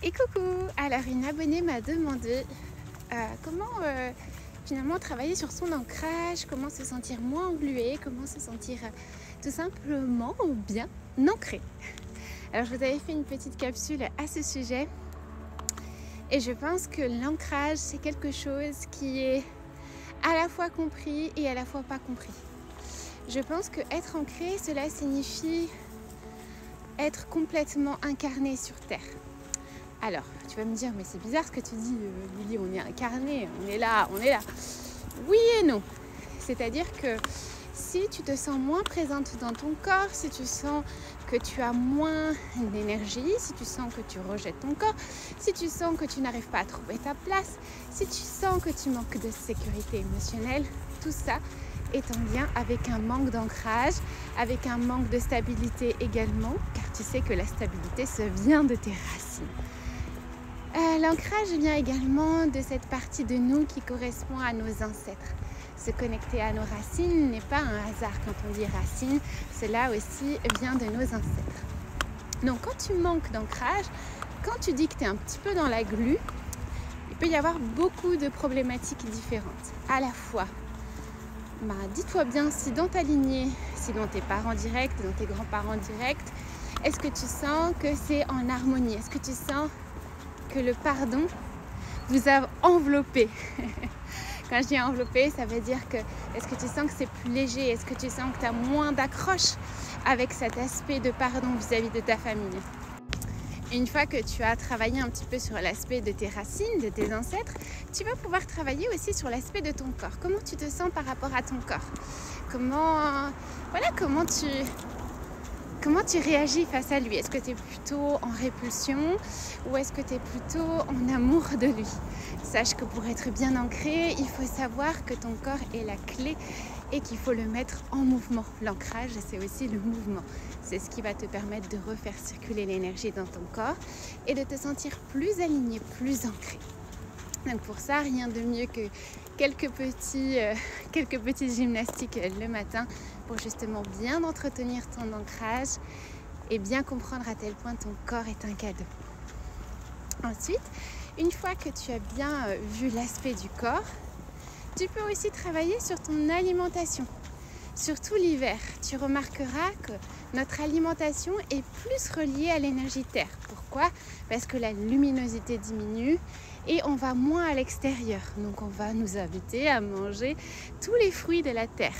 Et coucou! Alors une abonnée m'a demandé comment finalement travailler sur son ancrage, comment se sentir moins englué, comment se sentir tout simplement bien ancré. Alors je vous avais fait une petite capsule à ce sujet et je pense que l'ancrage c'est quelque chose qui est à la fois compris et à la fois pas compris. Je pense que être ancré, cela signifie être complètement incarné sur Terre. Alors, tu vas me dire, mais c'est bizarre ce que tu dis, Lily, on est incarné, on est là, on est là. Oui et non. C'est-à-dire que si tu te sens moins présente dans ton corps, si tu sens que tu as moins d'énergie, si tu sens que tu rejettes ton corps, si tu sens que tu n'arrives pas à trouver ta place, si tu sens que tu manques de sécurité émotionnelle, tout ça est en lien avec un manque d'ancrage, avec un manque de stabilité également, car tu sais que la stabilité se vient de tes racines. L'ancrage vient également de cette partie de nous qui correspond à nos ancêtres. Se connecter à nos racines n'est pas un hasard quand on dit racines, cela aussi vient de nos ancêtres. Donc quand tu manques d'ancrage, quand tu dis que tu es un petit peu dans la glu, il peut y avoir beaucoup de problématiques différentes. À la fois, dis-toi bien si dans ta lignée, si dans tes parents directs, dans tes grands-parents directs, est-ce que tu sens que c'est en harmonie? Est-ce que tu sens que le pardon vous a enveloppé? Quand je dis enveloppé, ça veut dire que est-ce que tu sens que c'est plus léger? Est-ce que tu sens que tu as moins d'accroche avec cet aspect de pardon vis-à-vis de ta famille? Une fois que tu as travaillé un petit peu sur l'aspect de tes racines, de tes ancêtres, tu vas pouvoir travailler aussi sur l'aspect de ton corps. Comment tu te sens par rapport à ton corps? Comment tu réagis face à lui? Est-ce que tu es plutôt en répulsion ou est-ce que tu es plutôt en amour de lui? Sache que pour être bien ancré, il faut savoir que ton corps est la clé et qu'il faut le mettre en mouvement. L'ancrage, c'est aussi le mouvement. C'est ce qui va te permettre de refaire circuler l'énergie dans ton corps et de te sentir plus aligné, plus ancré. Donc pour ça, rien de mieux que quelques petites gymnastiques le matin pour justement bien entretenir ton ancrage et bien comprendre à tel point ton corps est un cadeau. Ensuite, une fois que tu as bien vu l'aspect du corps, tu peux aussi travailler sur ton alimentation. Surtout l'hiver, tu remarqueras que notre alimentation est plus reliée à l'énergie terre. Pourquoi? Parce que la luminosité diminue et on va moins à l'extérieur. Donc on va nous inviter à manger tous les fruits de la terre.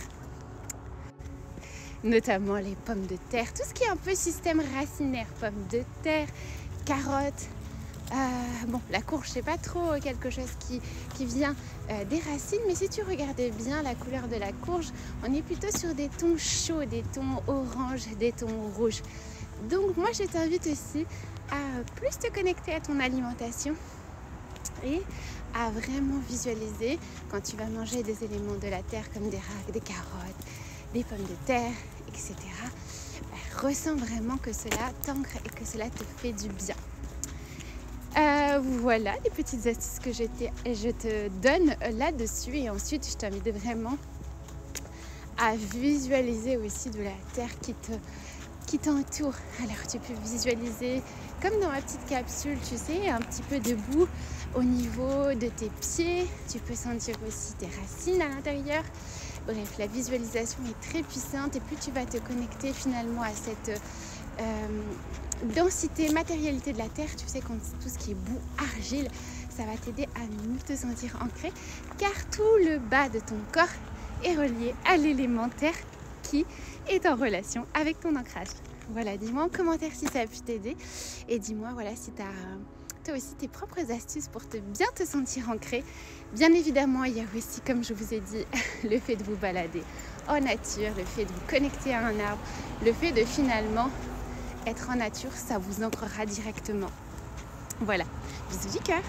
Notamment les pommes de terre, tout ce qui est un peu système racinaire, pommes de terre, carottes. La courge, c'est pas trop quelque chose qui vient des racines, mais si tu regardes bien la couleur de la courge, on est plutôt sur des tons chauds, des tons orange, des tons rouges. Donc moi, je t'invite aussi à plus te connecter à ton alimentation et à vraiment visualiser quand tu vas manger des éléments de la terre comme des carottes, des pommes de terre, etc. Ressens vraiment que cela t'ancre et que cela te fait du bien. Voilà les petites astuces que je te donne là-dessus et ensuite je t'invite vraiment à visualiser aussi de la terre qui t'entoure. Alors tu peux visualiser comme dans ma petite capsule, tu sais, un petit peu de boue au niveau de tes pieds. Tu peux sentir aussi tes racines à l'intérieur. Bref, la visualisation est très puissante et plus tu vas te connecter finalement à cette densité, matérialité de la terre, tu sais, quand tout ce qui est boue, argile, ça va t'aider à mieux te sentir ancré car tout le bas de ton corps est relié à l'élément terre qui est en relation avec ton ancrage. Voilà, dis-moi en commentaire si ça a pu t'aider et dis-moi si tu as toi aussi tes propres astuces pour bien te sentir ancré. Bien évidemment, il y a aussi, comme je vous ai dit, le fait de vous balader en nature, le fait de vous connecter à un arbre, le fait de finalement être en nature, ça vous ancrera directement. Voilà, bisous du cœur.